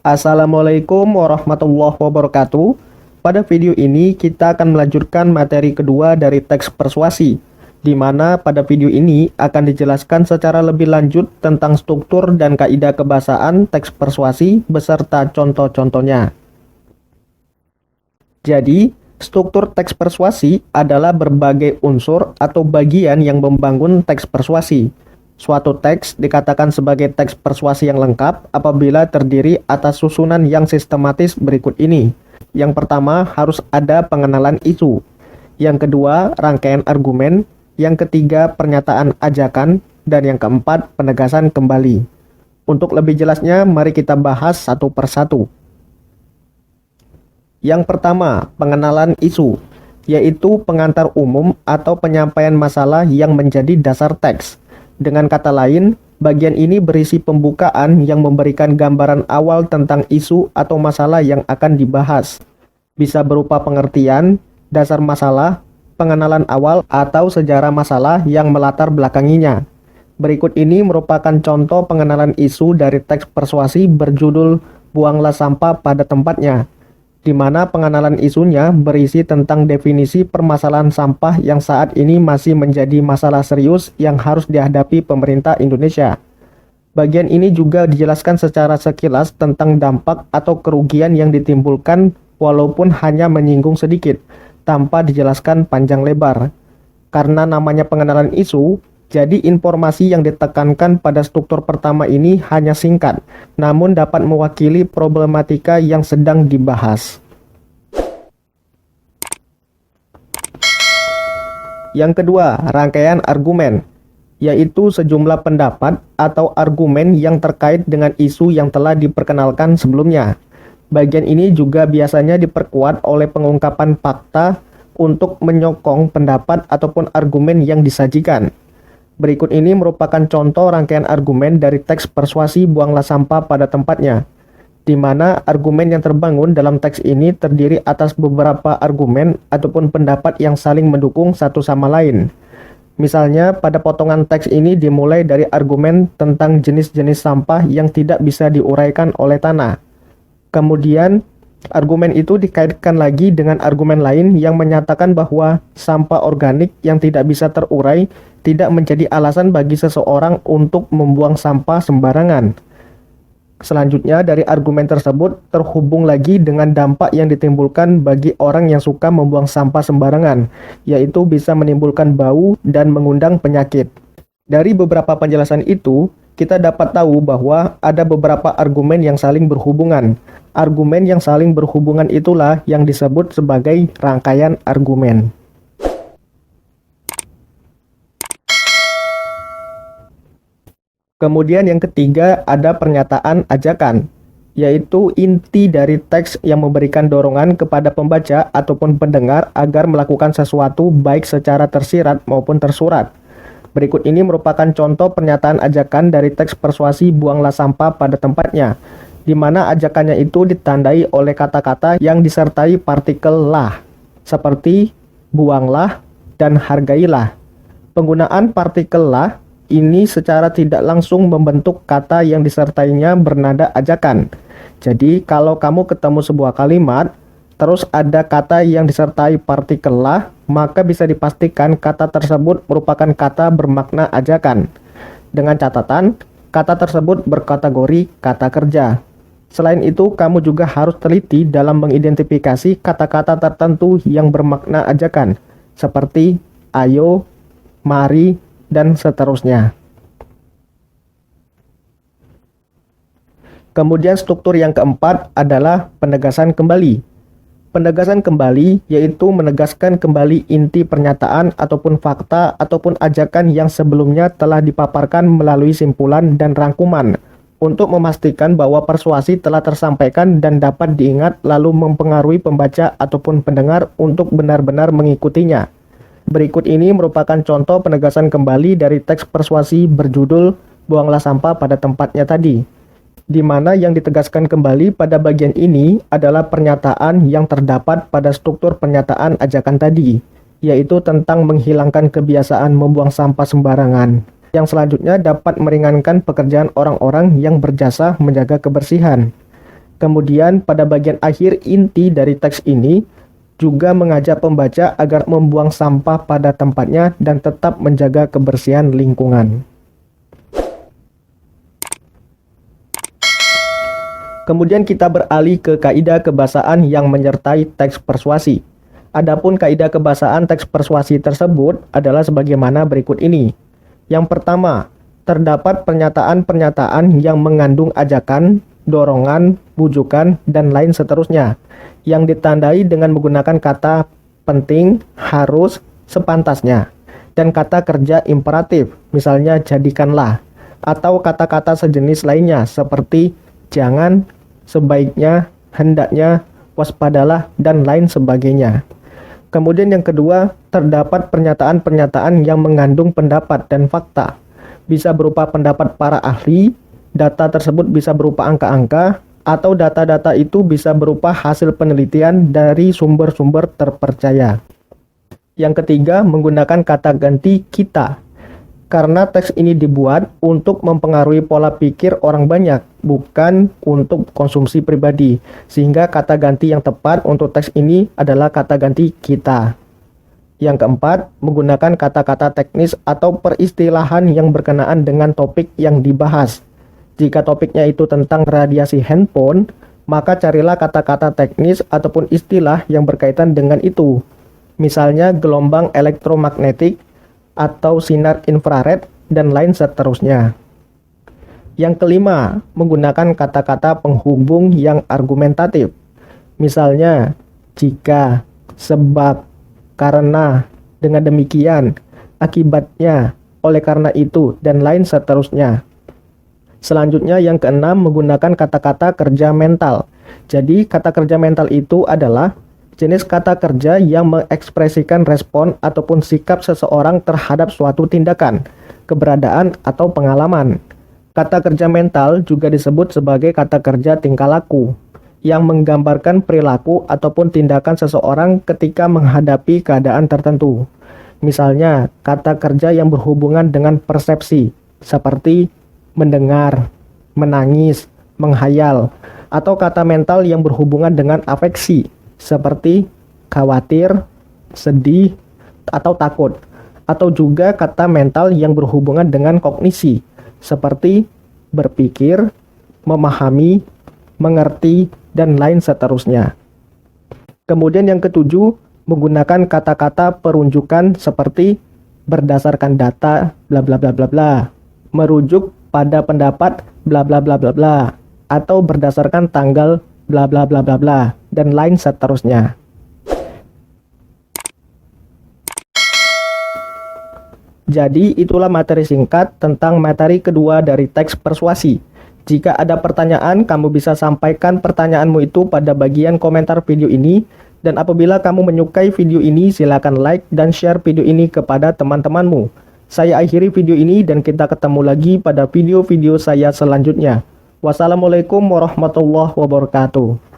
Assalamualaikum warahmatullahi wabarakatuh. Pada video ini kita akan melanjutkan materi kedua dari teks persuasi, di mana pada video ini akan dijelaskan secara lebih lanjut tentang struktur dan kaidah kebahasaan teks persuasi beserta contoh-contohnya. Jadi, struktur teks persuasi adalah berbagai unsur atau bagian yang membangun teks persuasi. Suatu teks dikatakan sebagai teks persuasi yang lengkap apabila terdiri atas susunan yang sistematis berikut ini. Yang pertama, harus ada pengenalan isu. Yang kedua, rangkaian argumen. Yang ketiga, pernyataan ajakan. Dan yang keempat, penegasan kembali. Untuk lebih jelasnya, mari kita bahas satu persatu. Yang pertama, pengenalan isu, yaitu pengantar umum atau penyampaian masalah yang menjadi dasar teks. Dengan kata lain, bagian ini berisi pembukaan yang memberikan gambaran awal tentang isu atau masalah yang akan dibahas. Bisa berupa pengertian, dasar masalah, pengenalan awal, atau sejarah masalah yang melatar belakanginya. Berikut ini merupakan contoh pengenalan isu dari teks persuasi berjudul "Buanglah sampah pada tempatnya", di mana pengenalan isunya berisi tentang definisi permasalahan sampah yang saat ini masih menjadi masalah serius yang harus dihadapi pemerintah Indonesia. Bagian ini juga dijelaskan secara sekilas tentang dampak atau kerugian yang ditimbulkan walaupun hanya menyinggung sedikit, tanpa dijelaskan panjang lebar. Karena namanya pengenalan isu, jadi informasi yang ditekankan pada struktur pertama ini hanya singkat, namun dapat mewakili problematika yang sedang dibahas. Yang kedua, rangkaian argumen, yaitu sejumlah pendapat atau argumen yang terkait dengan isu yang telah diperkenalkan sebelumnya. Bagian ini juga biasanya diperkuat oleh pengungkapan fakta untuk menyokong pendapat ataupun argumen yang disajikan. Berikut ini merupakan contoh rangkaian argumen dari teks persuasi "Buanglah sampah pada tempatnya", di mana argumen yang terbangun dalam teks ini terdiri atas beberapa argumen ataupun pendapat yang saling mendukung satu sama lain. Misalnya, pada potongan teks ini dimulai dari argumen tentang jenis-jenis sampah yang tidak bisa diuraikan oleh tanah. Kemudian, argumen itu dikaitkan lagi dengan argumen lain yang menyatakan bahwa sampah organik yang tidak bisa terurai tidak menjadi alasan bagi seseorang untuk membuang sampah sembarangan. Selanjutnya, dari argumen tersebut terhubung lagi dengan dampak yang ditimbulkan bagi orang yang suka membuang sampah sembarangan, yaitu bisa menimbulkan bau dan mengundang penyakit. Dari beberapa penjelasan itu, kita dapat tahu bahwa ada beberapa argumen yang saling berhubungan. Argumen yang saling berhubungan itulah yang disebut sebagai rangkaian argumen. Kemudian yang ketiga ada pernyataan ajakan, yaitu inti dari teks yang memberikan dorongan kepada pembaca ataupun pendengar agar melakukan sesuatu baik secara tersirat maupun tersurat. Berikut ini merupakan contoh pernyataan ajakan dari teks persuasi "Buanglah sampah pada tempatnya", di mana ajakannya itu ditandai oleh kata-kata yang disertai partikel lah, seperti buanglah dan hargailah. Penggunaan partikel lah ini secara tidak langsung membentuk kata yang disertainya bernada ajakan. Jadi, kalau kamu ketemu sebuah kalimat, terus ada kata yang disertai partikel lah, maka bisa dipastikan kata tersebut merupakan kata bermakna ajakan. Dengan catatan, kata tersebut berkategori kata kerja. Selain itu, kamu juga harus teliti dalam mengidentifikasi kata-kata tertentu yang bermakna ajakan, seperti ayo, mari, dan seterusnya. Kemudian struktur yang keempat adalah penegasan kembali. Penegasan kembali yaitu menegaskan kembali inti pernyataan ataupun fakta ataupun ajakan yang sebelumnya telah dipaparkan melalui simpulan dan rangkuman untuk memastikan bahwa persuasi telah tersampaikan dan dapat diingat lalu mempengaruhi pembaca ataupun pendengar untuk benar-benar mengikutinya. Berikut ini merupakan contoh penegasan kembali dari teks persuasi berjudul "Buanglah sampah pada tempatnya" tadi, di mana yang ditegaskan kembali pada bagian ini adalah pernyataan yang terdapat pada struktur pernyataan ajakan tadi, yaitu tentang menghilangkan kebiasaan membuang sampah sembarangan, yang selanjutnya dapat meringankan pekerjaan orang-orang yang berjasa menjaga kebersihan. Kemudian pada bagian akhir inti dari teks ini juga mengajak pembaca agar membuang sampah pada tempatnya dan tetap menjaga kebersihan lingkungan. Kemudian kita beralih ke kaidah kebahasaan yang menyertai teks persuasi. Adapun kaidah kebahasaan teks persuasi tersebut adalah sebagaimana berikut ini. Yang pertama, terdapat pernyataan-pernyataan yang mengandung ajakan, dorongan, bujukan, dan lain seterusnya, yang ditandai dengan menggunakan kata penting, harus, sepantasnya, dan kata kerja imperatif, misalnya jadikanlah, atau kata-kata sejenis lainnya seperti jangan, sebaiknya, hendaknya, waspadalah, dan lain sebagainya. Kemudian yang kedua, terdapat pernyataan-pernyataan yang mengandung pendapat dan fakta. Bisa berupa pendapat para ahli, data tersebut bisa berupa angka-angka, atau data-data itu bisa berupa hasil penelitian dari sumber-sumber terpercaya. Yang ketiga, menggunakan kata ganti kita. Karena teks ini dibuat untuk mempengaruhi pola pikir orang banyak, bukan untuk konsumsi pribadi. Sehingga kata ganti yang tepat untuk teks ini adalah kata ganti kita. Yang keempat, menggunakan kata-kata teknis atau peristilahan yang berkenaan dengan topik yang dibahas. Jika topiknya itu tentang radiasi handphone, maka carilah kata-kata teknis ataupun istilah yang berkaitan dengan itu. Misalnya gelombang elektromagnetik atau sinar infrared dan lain seterusnya. Yang kelima, menggunakan kata-kata penghubung yang argumentatif. Misalnya, jika, sebab, karena, dengan demikian, akibatnya, oleh karena itu, dan lain seterusnya. Selanjutnya yang keenam, menggunakan kata-kata kerja mental. Jadi kata kerja mental itu adalah jenis kata kerja yang mengekspresikan respon ataupun sikap seseorang terhadap suatu tindakan, keberadaan, atau pengalaman. Kata kerja mental juga disebut sebagai kata kerja tingkah laku, yang menggambarkan perilaku ataupun tindakan seseorang ketika menghadapi keadaan tertentu. Misalnya, kata kerja yang berhubungan dengan persepsi, seperti mendengar, menangis, menghayal, atau kata mental yang berhubungan dengan afeksi, seperti khawatir, sedih, atau takut, atau juga kata mental yang berhubungan dengan kognisi, seperti berpikir, memahami, mengerti, dan lain seterusnya. Kemudian yang ketujuh, menggunakan kata-kata perunjukan seperti berdasarkan data bla bla bla bla bla, merujuk pada pendapat bla bla bla bla bla, atau berdasarkan tanggal bla bla bla bla bla, dan lain seterusnya. Jadi itulah materi singkat tentang materi kedua dari teks persuasi. Jika ada pertanyaan, kamu bisa sampaikan pertanyaanmu itu pada bagian komentar video ini. Dan apabila kamu menyukai video ini, silakan like dan share video ini kepada teman-temanmu. Saya akhiri video ini dan kita ketemu lagi pada video-video saya selanjutnya. Wassalamualaikum warahmatullahi wabarakatuh.